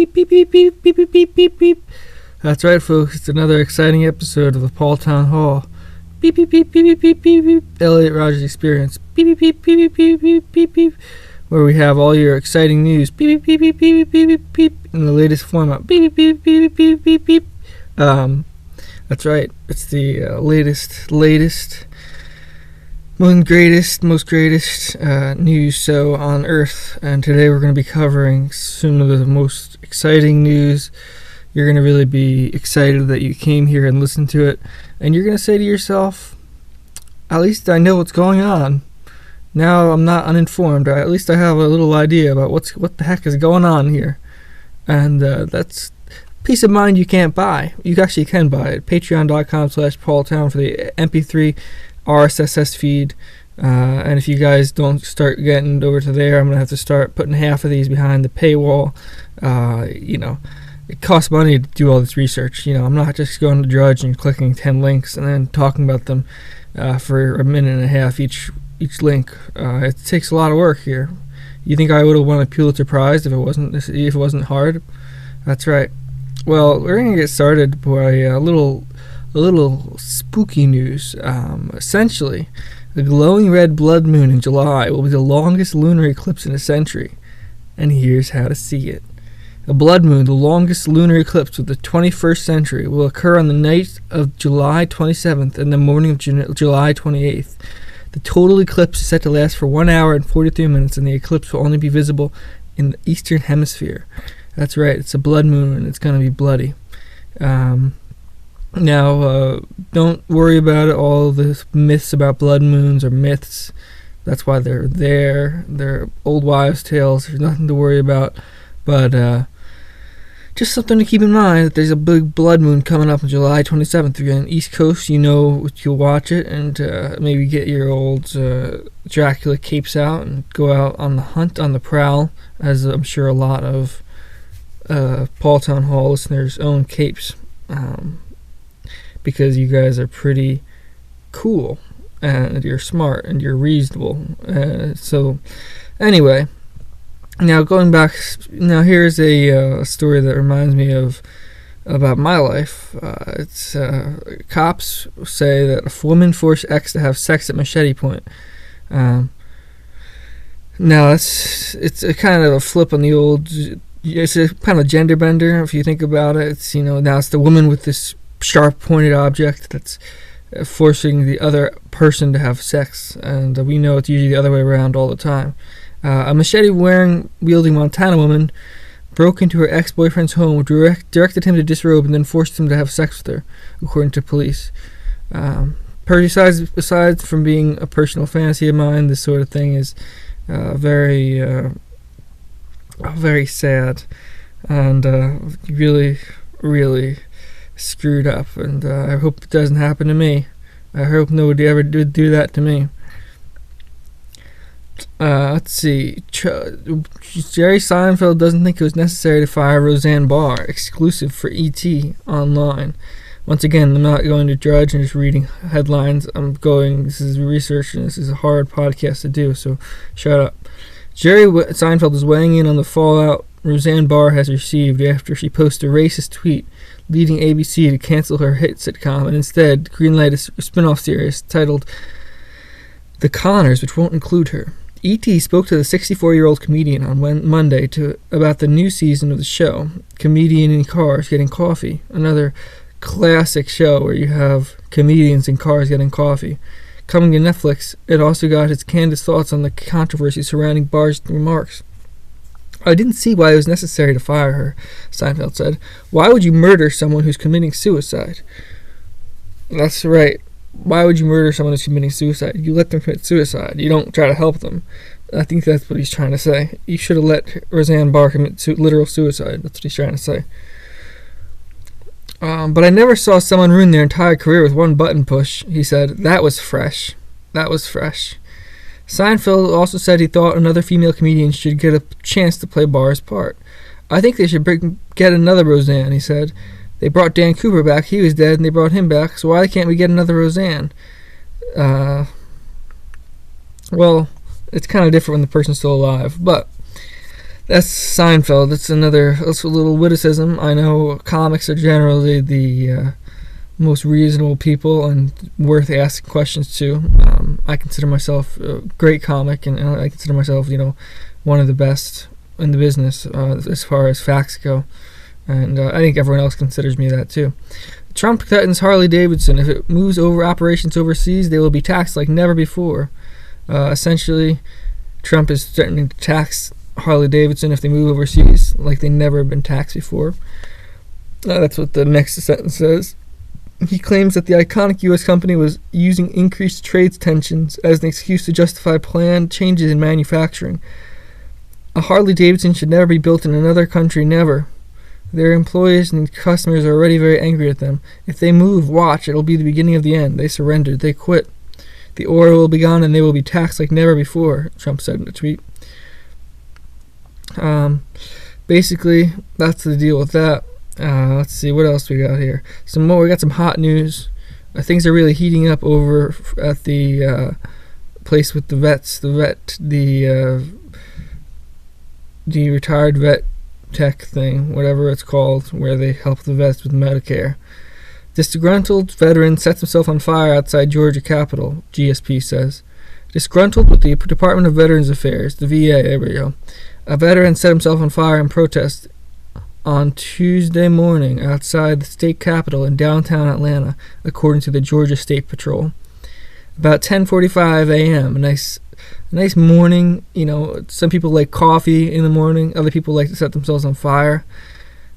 beep beep beep beep beep beep beep beep beep. That's right, folks. It's another exciting episode of the Paul Town Hall. Beep beep beep beep beep beep beep beep. Elliot Rogers Experience. Beep beep beep beep beep beep beep beep. Where we have all your exciting news. Beep beep beep beep beep beep beep beep. In the latest format. Beep beep beep beep beep beep beep. That's right. It's the latest, most greatest news show on Earth. And today we're going to be covering some of the most exciting news. You're going to really be excited that you came here and listened to it. And you're going to say to yourself, at least I know what's going on. Now I'm not uninformed. At least I have a little idea about what the heck is going on here. And that's peace of mind you can't buy. You actually can buy it. Patreon.com/PaulTown for the MP3 RSS feed. And if you guys don't start getting over to there, I'm going to have to start putting half of these behind the paywall. It costs money to do all this research. I'm not just going to Drudge and clicking 10 links and then talking about them for a minute and a half each link. It takes a lot of work here. You think I would have won a Pulitzer Prize if it wasn't hard? That's right. Well, we're gonna get started by a little spooky news. Essentially, the glowing red blood moon in July will be the longest lunar eclipse in a century, and here's how to see it. A blood moon, the longest lunar eclipse of the 21st century, will occur on the night of July 27th and the morning of July 28th. The total eclipse is set to last for 1 hour and 43 minutes, and the eclipse will only be visible in the eastern hemisphere. That's right, it's a blood moon, and it's going to be bloody. Now, don't worry about it, all the myths about blood moons are myths. That's why they're there. They're old wives' tales. There's nothing to worry about. But just something to keep in mind, that there's a big blood moon coming up on July 27th. If you're on the East Coast, you'll watch it and maybe get your old Dracula capes out and go out on the hunt, on the prowl, as I'm sure a lot of Paul Town Hall listeners own capes, because you guys are pretty cool and you're smart and you're reasonable. So anyway, now going back, here's a story that reminds me about my life. It's cops say that a woman forced ex to have sex at machete point. Now it's a kind of a flip on the old. It's a kind of gender bender if you think about it. It's now it's the woman with this sharp pointed object that's forcing the other person to have sex, and we know it's usually the other way around all the time. A machete-wielding Montana woman broke into her ex-boyfriend's home, directed him to disrobe, and then forced him to have sex with her, according to police. Aside from being a personal fantasy of mine, this sort of thing is very sad and really, really screwed up. And I hope it doesn't happen to me. I hope nobody ever did do that to me. Let's see. Jerry Seinfeld doesn't think it was necessary to fire Roseanne Barr. Exclusive for E.T. online. Once again, I'm not going to Drudge and just reading headlines. This is research, and this is a hard podcast to do, so shut up. Jerry Seinfeld is weighing in on the fallout Roseanne Barr has received after she posted a racist tweet leading ABC to cancel her hit sitcom and instead greenlight a spin-off series titled The Conners, which won't include her. E.T. spoke to the 64-year-old comedian on Monday about the new season of the show, Comedian in Cars Getting Coffee, another classic show where you have comedians in cars getting coffee. Coming to Netflix, it also got his candid thoughts on the controversy surrounding Barr's remarks. I didn't see why it was necessary to fire her, Seinfeld said. Why would you murder someone who's committing suicide? That's right. Why would you murder someone who's committing suicide? You let them commit suicide. You don't try to help them. I think that's what he's trying to say. You should have let Roseanne Barr commit literal suicide. That's what he's trying to say. But I never saw someone ruin their entire career with one button push, he said. That was fresh. Seinfeld also said he thought another female comedian should get a chance to play Barr's part. I think they should get another Roseanne, he said. They brought Dan Cooper back. He was dead, and they brought him back. So why can't we get another Roseanne? Well, it's kind of different when the person's still alive. But That's Seinfeld. That's a little witticism. I know comics are generally the most reasonable people and worth asking questions to. I consider myself a great comic, and I consider myself, one of the best in the business as far as facts go. And I think everyone else considers me that too. Trump threatens Harley Davidson. If it moves over operations overseas, they will be taxed like never before. Essentially, Trump is threatening to tax Harley Davidson if they move overseas like they never have been taxed before. That's what the next sentence says. He claims that the iconic U.S. company was using increased trade tensions as an excuse to justify planned changes in manufacturing. A Harley Davidson should never be built in another country, never. Their employees and customers are already very angry at them. If they move, watch, it'll be the beginning of the end. They surrendered, they quit. The oil will be gone and they will be taxed like never before, Trump said in a tweet. Basically, that's the deal with that. Let's see what else we got here. Some more. We got some hot news. Things are really heating up over at the place with the vets. The retired vet tech thing, whatever it's called, where they help the vets with Medicare. Disgruntled veteran sets himself on fire outside Georgia Capitol, GSP says. Disgruntled with the Department of Veterans Affairs, the VA, there we go. A veteran set himself on fire in protest on Tuesday morning outside the state capitol in downtown Atlanta, according to the Georgia State Patrol. About 10:45 a.m., a nice morning. Some people like coffee in the morning. Other people like to set themselves on fire.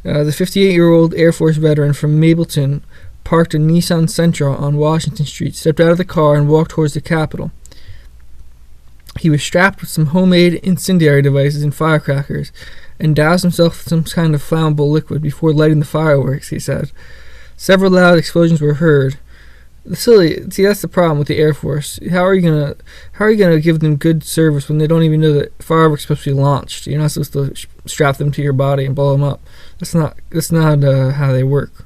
The 58-year-old Air Force veteran from Mableton parked a Nissan Sentra on Washington Street, stepped out of the car, and walked towards the Capitol. He was strapped with some homemade incendiary devices and firecrackers and doused himself with some kind of flammable liquid before lighting the fireworks, he said. Several loud explosions were heard. See, that's the problem with the Air Force. How are you gonna give them good service when they don't even know that fireworks are supposed to be launched? You're not supposed to strap them to your body and blow them up. That's not how they work.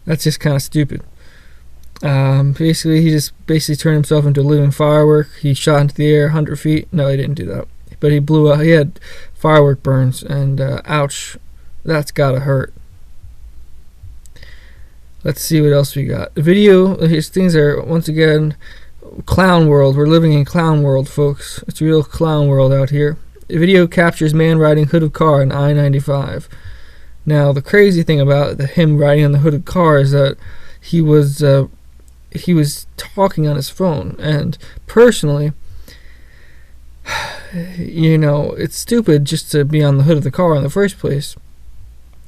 That's just kind of stupid. He just turned himself into a living firework. He shot into the air 100 feet. No, he didn't do that. But he blew up. He had firework burns, and ouch, that's gotta hurt. Let's see what else we got. The video, these things are, once again, clown world. We're living in clown world, folks. It's real clown world out here. The video captures man riding hood of car on I-95. Now, the crazy thing about him riding on the hood of car is that he was talking on his phone. And personally, it's stupid just to be on the hood of the car in the first place.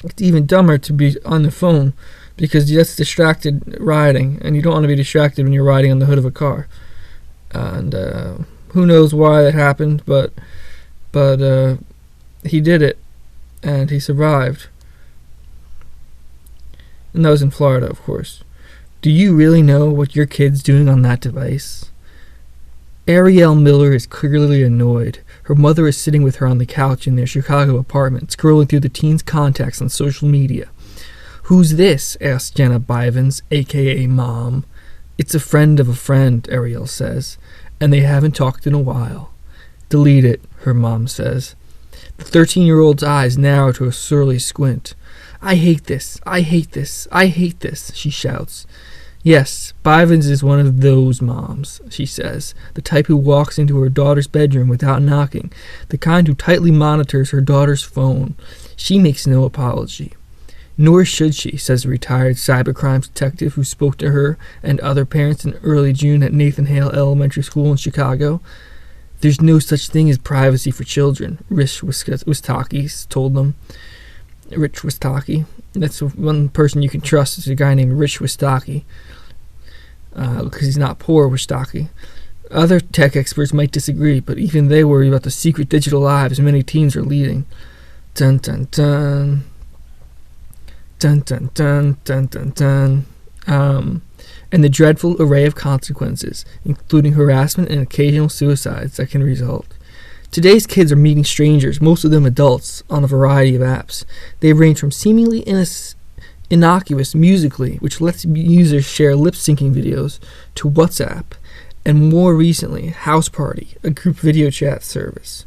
It's even dumber to be on the phone, because that's distracted riding, and you don't want to be distracted when you're riding on the hood of a car. And who knows why that happened, but he did it, and he survived. And that was in Florida, of course. Do you really know what your kid's doing on that device? Ariel Miller is clearly annoyed. Her mother is sitting with her on the couch in their Chicago apartment, scrolling through the teen's contacts on social media. "Who's this?" asks Jenna Bivens, a.k.a. Mom. "It's a friend of a friend," Ariel says, "and they haven't talked in a while." "Delete it," her mom says. The 13-year-old's eyes narrow to a surly squint. "I hate this, I hate this, I hate this," she shouts. "Yes, Bivens is one of those moms," she says, "the type who walks into her daughter's bedroom without knocking, the kind who tightly monitors her daughter's phone. She makes no apology." "Nor should she," says a retired cybercrime detective who spoke to her and other parents in early June at Nathan Hale Elementary School in Chicago. "There's no such thing as privacy for children," Rich Wistaki told them. Rich Wistaki. That's one person you can trust, is a guy named Rich Wistaki, because he's not poor Wistaki. Other tech experts might disagree, but even they worry about the secret digital lives many teens are leading. Dun dun dun. Dun dun dun dun dun dun. And the dreadful array of consequences, including harassment and occasional suicides, that can result. Today's kids are meeting strangers, most of them adults, on a variety of apps. They range from seemingly innocuous Musical.ly, which lets users share lip-syncing videos, to WhatsApp, and more recently, House Party, a group video chat service.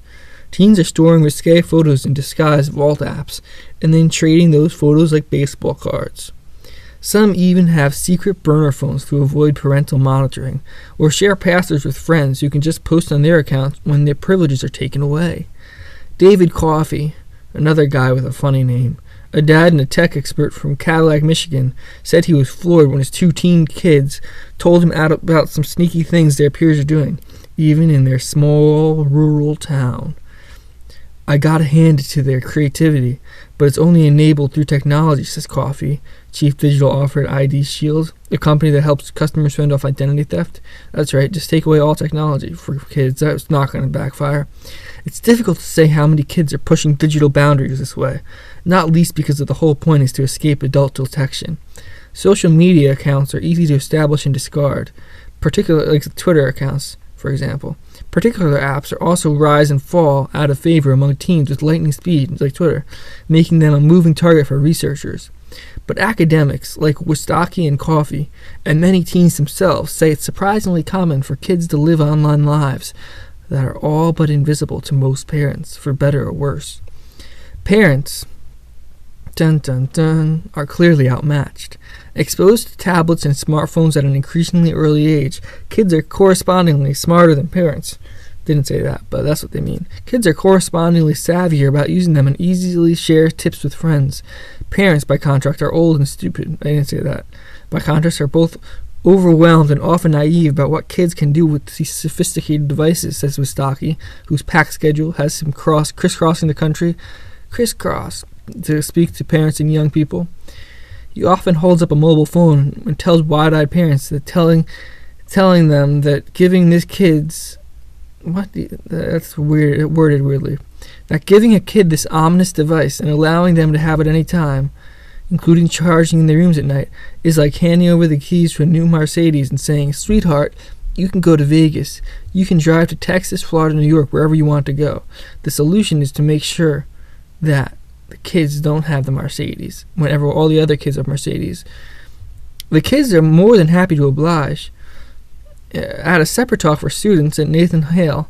Teens are storing risque photos in disguised vault apps and then trading those photos like baseball cards. Some even have secret burner phones to avoid parental monitoring, or share passwords with friends who can just post on their accounts when their privileges are taken away. David Coffey, another guy with a funny name, a dad and a tech expert from Cadillac, Michigan, said he was floored when his 2 teen kids told him about some sneaky things their peers are doing, even in their small rural town. I gotta hand it to their creativity, but it's only enabled through technology, says Coffey, chief digital officer at ID Shield, a company that helps customers fend off identity theft. That's right, just take away all technology for kids. That's not going to backfire. It's difficult to say how many kids are pushing digital boundaries this way, not least because of the whole point is to escape adult detection. Social media accounts are easy to establish and discard, particularly like Twitter accounts, for example. Particular apps are also rise and fall out of favor among teens with lightning speed, like Twitter, making them a moving target for researchers. But academics like Wistocki and Coffey, and many teens themselves, say it's surprisingly common for kids to live online lives that are all but invisible to most parents, for better or worse. Parents, are clearly outmatched. Exposed to tablets and smartphones at an increasingly early age, kids are correspondingly smarter than parents. Didn't say that, but that's what they mean. Kids are correspondingly savvier about using them and easily share tips with friends. Parents, by contrast, are old and stupid. I didn't say that. By contrast, are both overwhelmed and often naive about what kids can do with these sophisticated devices, says Wistocki, whose packed schedule has him crisscrossing the country. Crisscross. To speak to parents and young people. He often holds up a mobile phone and tells wide-eyed parents that telling them that giving this kid's that's weird, worded weirdly. That giving a kid this ominous device and allowing them to have it any time, including charging in their rooms at night, is like handing over the keys to a new Mercedes and saying, "Sweetheart, you can go to Vegas. You can drive to Texas, Florida, New York, wherever you want to go." The solution is to make sure that the kids don't have the Mercedes whenever all the other kids have Mercedes. The kids are more than happy to oblige. At a separate talk for students at Nathan Hale,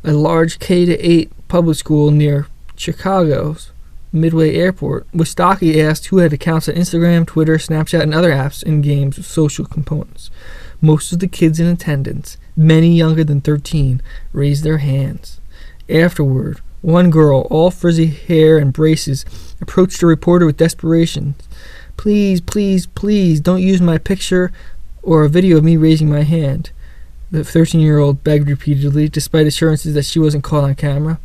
a large K-8 public school near Chicago's Midway Airport, Wistocki asked who had accounts on Instagram, Twitter, Snapchat, and other apps and games with social components. Most of the kids in attendance, many younger than 13, raised their hands. Afterward, one girl, all frizzy hair and braces, approached a reporter with desperation. "Please, please, please, don't use my picture or a video of me raising my hand," the 13-year-old begged repeatedly, despite assurances that she wasn't caught on camera.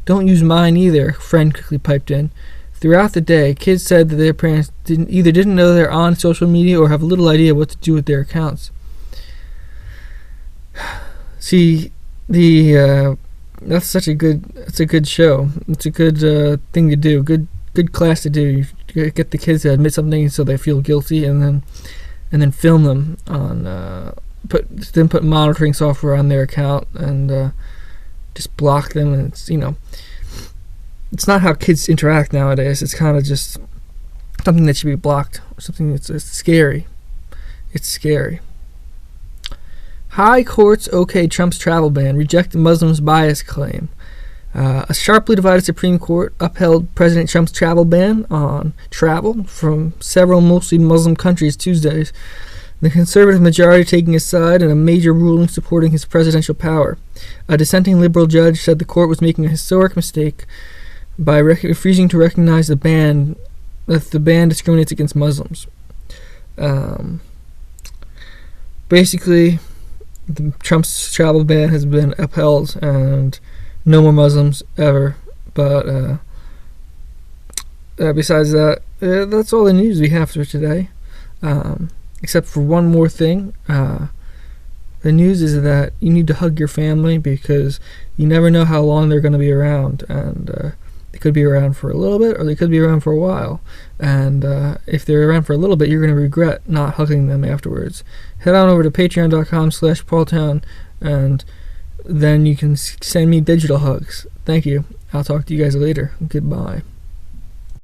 "Don't use mine either," a friend quickly piped in. Throughout the day, kids said that their parents didn't know they're on social media or have little idea what to do with their accounts. See, that's it's a good show. It's a good thing to do. Good class to do. You get the kids to admit something so they feel guilty, and then film them on put monitoring software on their account and just block them. And it's not how kids interact nowadays. It's kind of just something that should be blocked. Something that's scary. It's scary. High courts okay Trump's travel ban, reject Muslims' bias claim. A sharply divided Supreme Court upheld President Trump's travel ban on travel from several mostly Muslim countries Tuesday, the conservative majority taking his side in a major ruling supporting his presidential power. A dissenting liberal judge said the court was making a historic mistake by refusing to recognize the ban discriminates against Muslims. Basically, Trump's travel ban has been upheld, and no more Muslims ever. But besides that, that's all the news we have for today. Except for one more thing. The news is that you need to hug your family because you never know how long they're going to be around, and they could be around for a little bit or they could be around for a while. And if they're around for a little bit, you're going to regret not hugging them afterwards. Head on over to patreon.com/paultown, and then you can send me digital hugs. Thank you. I'll talk to you guys later. Goodbye.